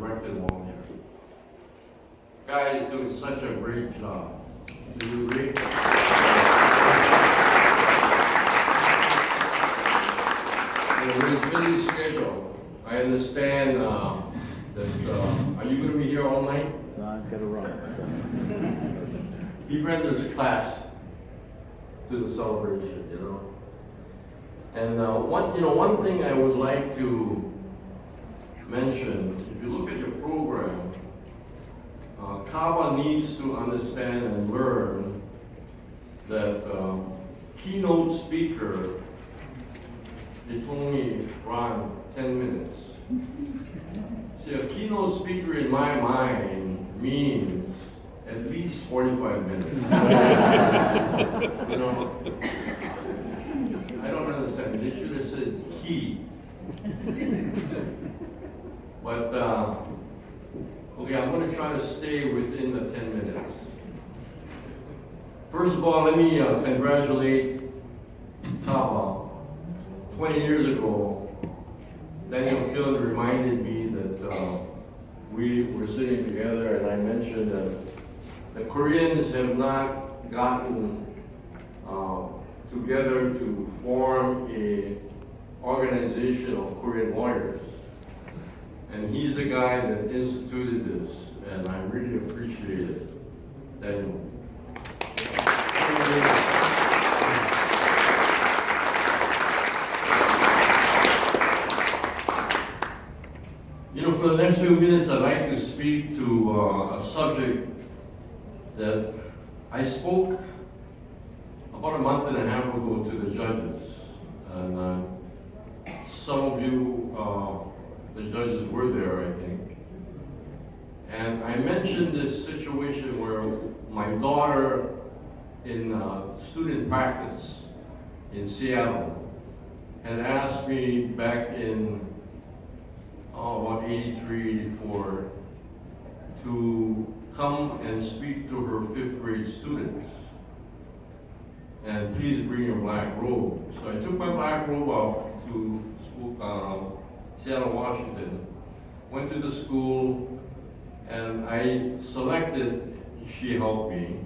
directed along here. Guy is doing such a great job. Do you agree? With his busy schedule, I understand that, are you going to be here all night? No, I've got to run, so. He renders class to the celebration, you know. And one thing I would like to mention, if you look at your program, Kava needs to understand and learn that keynote speaker, it only run 10 minutes. See, a keynote speaker in my mind means at least 45 minutes. You know, I don't understand. They should have said key. But, okay, I'm going to try to stay within the 10 minutes. First of all, let me congratulate Kava. 20 years ago, Daniel Phil reminded me that we were sitting together, and I mentioned that the Koreans have not gotten together to form a organization of Korean lawyers. And he's the guy that instituted this, and I really appreciate it. Daniel. You know, for the next few minutes, I'd like to speak to a subject that I spoke about a month and a half ago to the judges. And some of you, the judges were there, I think. And I mentioned this situation where my daughter in student practice in Seattle had asked me back in about 83, 84, to come and speak to her 5th grade students. And please bring your black robe. So I took my black robe out to Seattle, Washington, went to the school, and I selected, she helped me,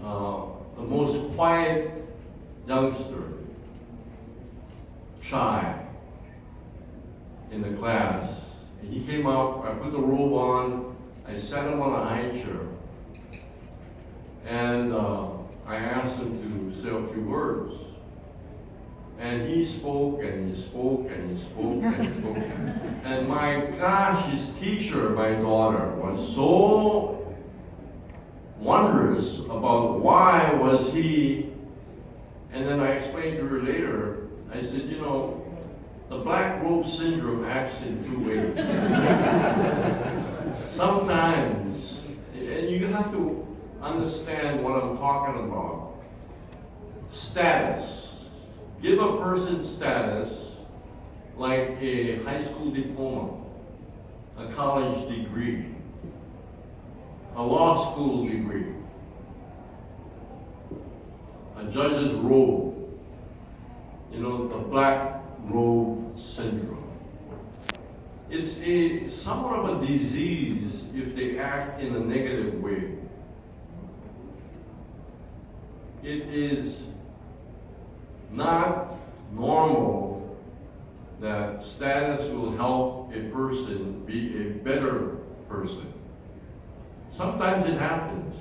the most quiet youngster, shy, in the class. And he came up, I put the robe on, I sat him on a high chair, and I asked him to say a few words. And he spoke, and he spoke, and he spoke, and he spoke. And my gosh, his teacher, my daughter, was so wondrous about why was he, and then I explained to her later, I said, you know, the black robe syndrome acts in 2 ways. Sometimes, and you have to understand what I'm talking about. Status. Give a person status like a high school diploma, a college degree, a law school degree, a judge's robe, you know, the black robe syndrome. It's somewhat of a disease if they act in a negative way. It is not normal that status will help a person be a better person. Sometimes it happens.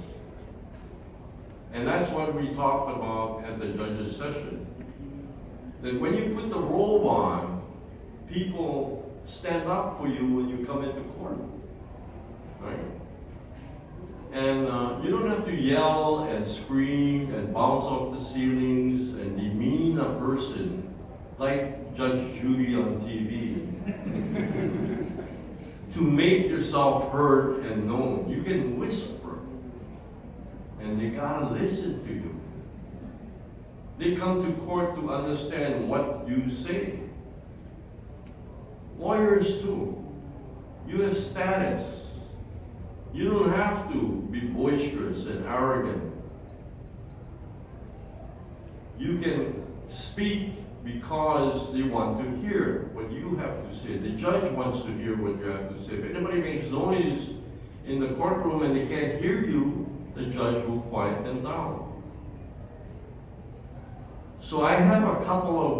And that's what we talked about at the judges' session. That when you put the robe on, people stand up for you when you come into court. Right? And you don't have to yell and scream and bounce off the ceilings and demean a person like Judge Judy on TV to make yourself heard and known. You can whisper, and they gotta listen to you. They come to court to understand what you say. Lawyers too. You have status. You don't have to be boisterous and arrogant. You can speak because they want to hear what you have to say. The judge wants to hear what you have to say. If anybody makes noise in the courtroom and they can't hear you, the judge will quiet them down. So I have a couple of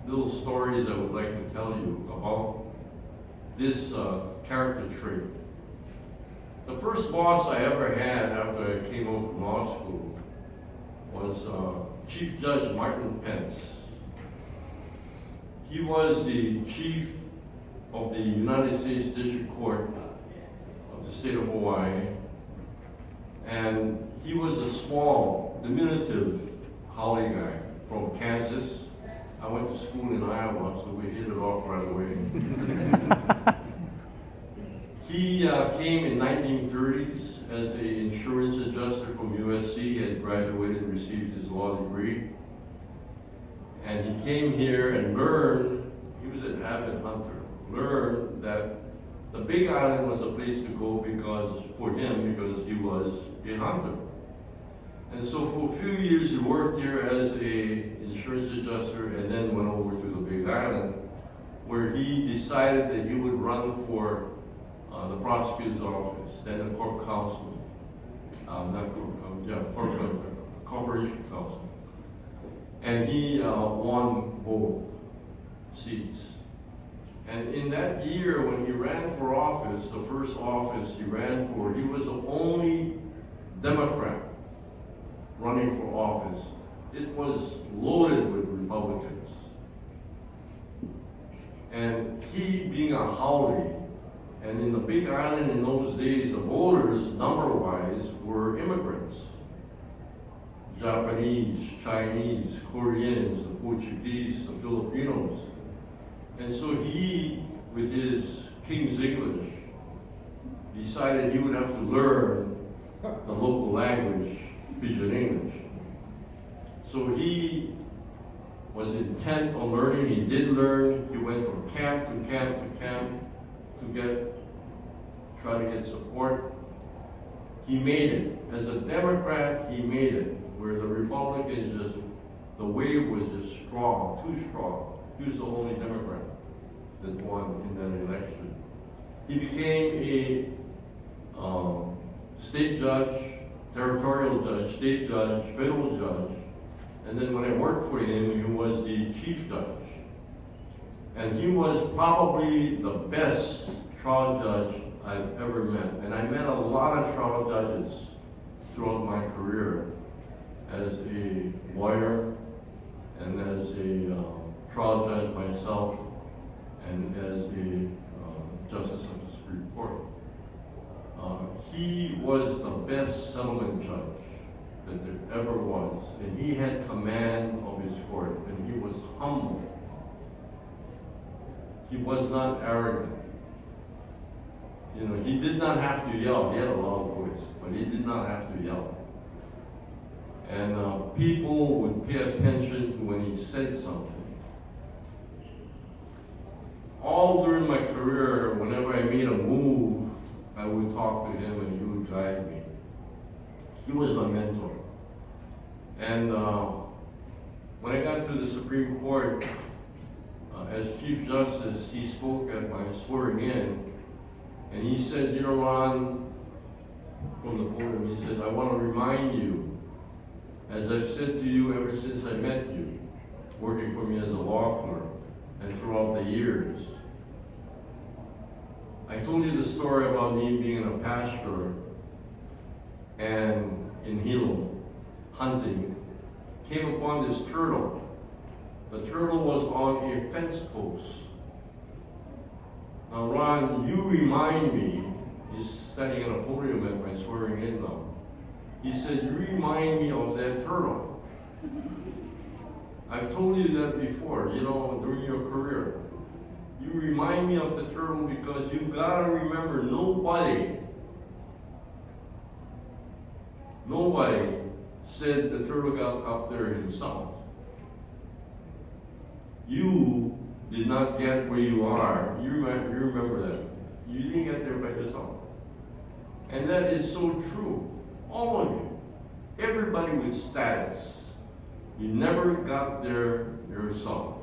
little stories I would like to tell you about this character trait. The first boss I ever had after I came out from law school was Chief Judge Martin Pence. He was the chief of the United States District Court of the state of Hawaii, and he was a small, diminutive Haole guy from Kansas. I went to school in Iowa, so we hit it off right away. He came in 1930s as an insurance adjuster from USC. He had graduated and received his law degree. And he came here and learned, he was an avid hunter, learned that the Big Island was a place to go for him because he was a hunter. And so for a few years he worked here as an insurance adjuster and then went over to the Big Island, where he decided that he would run for the prosecutor's office, then the corp counsel, corporation counsel. And he won both seats. And in that year, when he ran for office, the first office he ran for, he was the only Democrat running for office. It was loaded with Republicans. And he, being a Haole, and in the Big Island in those days, the voters, number-wise, were immigrants. Japanese, Chinese, Koreans, the Portuguese, the Filipinos. And so he, with his King's English, decided he would have to learn the local language, Pidgin English. So he was intent on learning. He did learn. He went from camp to camp to camp to try to get support. He made it. As a Democrat, he made it. Where the Republicans the wave was just strong, too strong. He was the only Democrat that won in that election. He became a state judge, territorial judge, state judge, federal judge. And then when I worked for him, he was the chief judge. And he was probably the best trial judge I've ever met. And I met a lot of trial judges throughout my career as a lawyer and as a trial judge myself and as a justice of the Supreme Court. He was the best settlement judge that there ever was. And he had command of his court, and he was humble. He was not arrogant. You know, he did not have to yell. He had a loud voice, but he did not have to yell. And people would pay attention to when he said something. All during my career, whenever I made a move, I would talk to him and he would guide me. He was my mentor. And when I got to the Supreme Court, as Chief Justice, he spoke at my swearing in, and he said, you know, Ron, from the podium, he said, I want to remind you, as I've said to you ever since I met you, working for me as a law clerk, and throughout the years. I told you the story about me being in a pasture and in Hilo, hunting, came upon this turtle. The turtle was on a fence post. Now, Ron, you remind me, he's standing on a podium at my swearing in now. He said, you remind me of that turtle. I've told you that before, you know, during your career. You remind me of the turtle because you gotta remember nobody said the turtle got up there himself. You did not get where you are. You remember that. You didn't get there by yourself. And that is so true. All of you. Everybody with status You never got there yourself.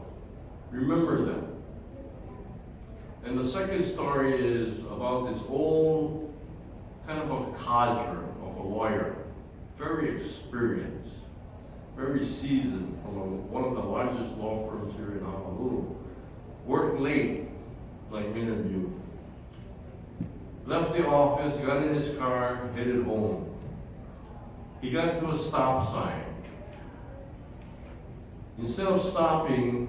Remember that. And the second story is about this old, kind of a codger of a lawyer, very experienced, very seasoned, from one of the largest law firms here in Honolulu. Worked late, like many of you. Left the office, got in his car, headed home. He got to a stop sign. Instead of stopping,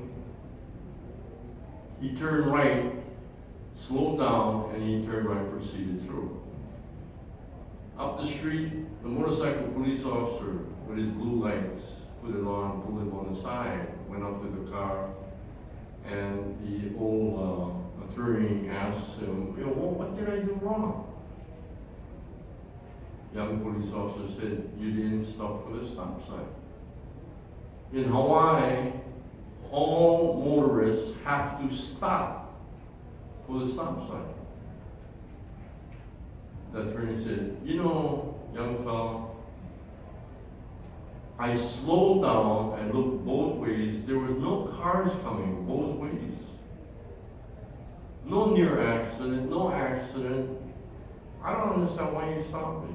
he turned right, slowed down, and he turned right, proceeded through. Up the street, the motorcycle police officer with his blue lights put it on, pulled him on the side, went up to the car, and the old attorney asked him, well, what did I do wrong? Young police officer said, you didn't stop for the stop sign. In Hawaii, all motorists have to stop for the stop sign. The attorney said, young fella, I slowed down and looked both ways. There were no cars coming both ways. No near accident, no accident. I don't understand why you stopped me.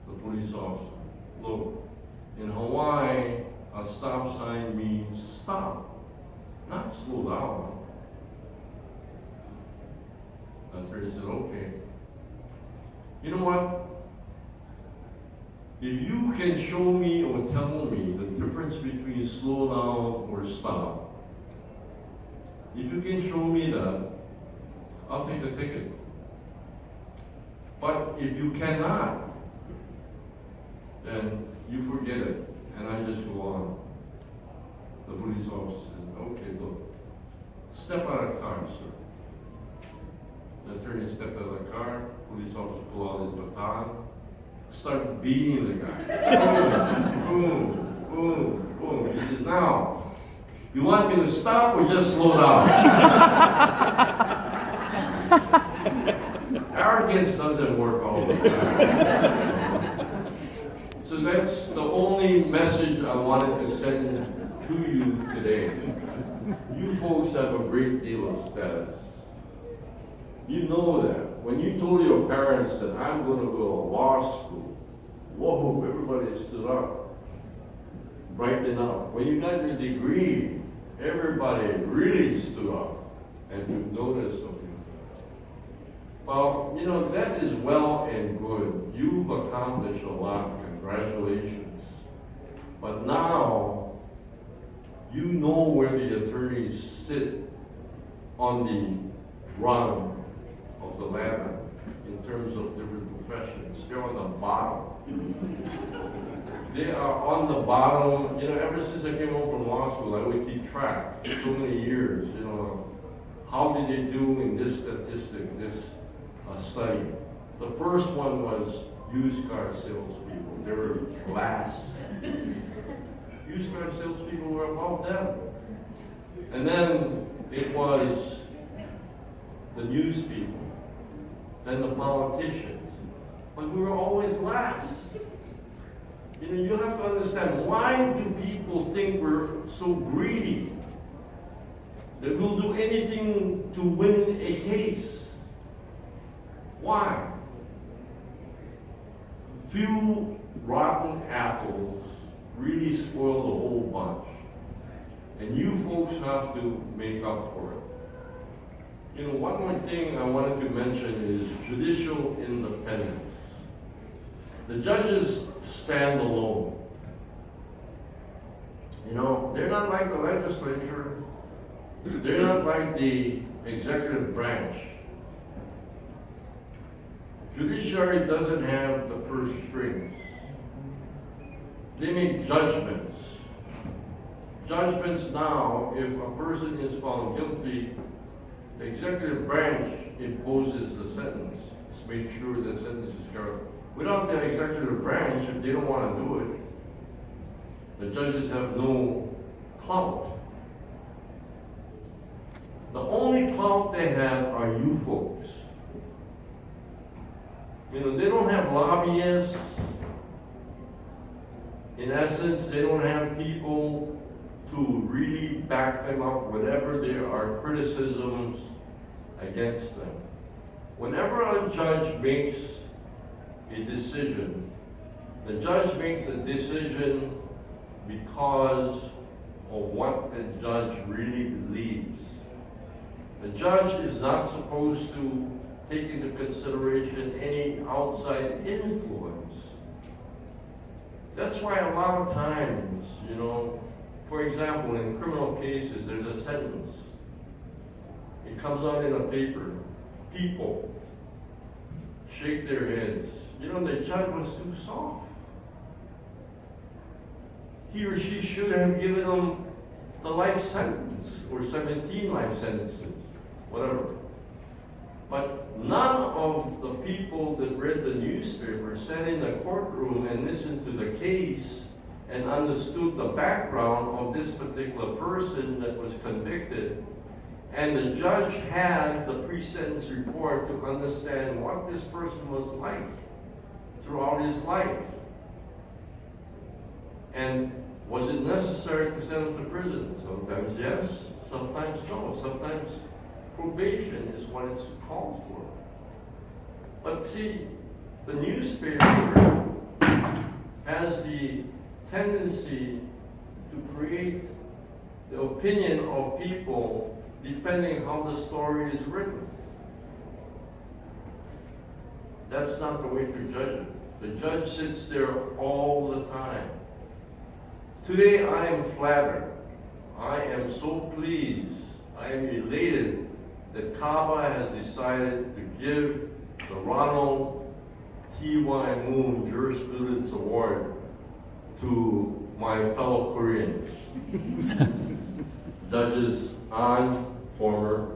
The police officer, look, in Hawaii, a stop sign means stop, not slow down. The attorney said, okay. You know what? If you can show me or tell me the difference between slow down or stop, if you can show me that, I'll take the ticket. But if you cannot, then you forget it, and I just go on. The police officer said, okay, look, step out of the car, sir. The attorney stepped out of the car, police officer pulled out his baton, started beating the guy. Boom, boom, boom, boom. He said, now, you want me to stop or just slow down? Arrogance doesn't work all the time. So that's the only message I wanted to send to you today. You folks have a great deal of status. You know that. When you told your parents that I'm going to go to law school, whoa, everybody stood up, brightened up. When you got your degree, everybody really stood up and took notice of you. Well, that is well and good. You've accomplished a lot. Congratulations. But now, you know where the attorneys sit on the rung of the ladder in terms of different professions. They're on the bottom. They are on the bottom. Ever since I came home from law school, I would keep track. So many years, how did they do in this statistic, this study? The first one was used car salespeople. They were last. Used car salespeople were above them. And then it was the news people, then the politicians. But we were always last. You have to understand, why do people think we're so greedy that we'll do anything to win a case? Why? Few rotten apples really spoil the whole bunch. And you folks have to make up for it. One more thing I wanted to mention is judicial independence. The judges stand alone. They're not like the legislature. They're not like the executive branch. Judiciary doesn't have the purse strings. They make judgments. Judgments now, if a person is found guilty, the executive branch imposes the sentence to make sure the sentence is carried. Without the executive branch, if they don't want to do it, the judges have no clout. The only clout they have are you folks. They don't have lobbyists. In essence, they don't have people to really back them up whenever there are criticisms against them. Whenever a judge makes a decision, the judge makes a decision because of what the judge really believes. The judge is not supposed to take into consideration any outside influence. That's why a lot of times, for example, in criminal cases, there's a sentence. It comes out in a paper. People shake their heads. The judge was too soft. He or she should have given them the life sentence, or 17 life sentences, whatever. But none of the people that read the newspaper sat in the courtroom and listened to the case and understood the background of this particular person that was convicted. And the judge had the pre-sentence report to understand what this person was like throughout his life. And was it necessary to send him to prison? Sometimes yes, sometimes no. Sometimes probation is what it's called for. But see, the newspaper has the tendency to create the opinion of people depending how the story is written. That's not the way to judge it. The judge sits there all the time. Today I am flattered. I am so pleased. I am elated that CABA has decided to give the Ronald T.Y. Moon Jurisprudence Award to my fellow Koreans. Judges An, former,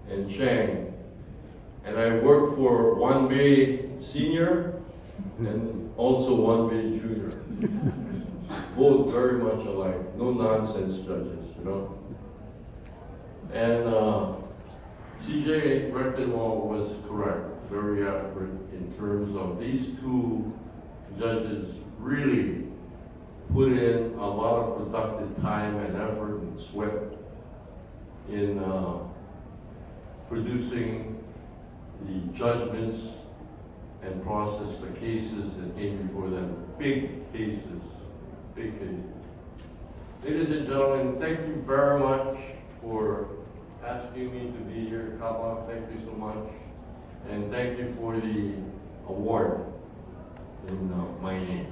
and Chang. And I work for Wan Bei Senior and also Wan Bei Junior. Both very much alike, no nonsense judges, And C.J. Rectenwald was correct, very accurate in terms of these two judges really put in a lot of productive time and effort and sweat in producing the judgments and process the cases that came before them. Big cases. Big cases. Ladies and gentlemen, thank you very much for asking me to be here. Kaba, thank you so much. And thank you for the award in my name.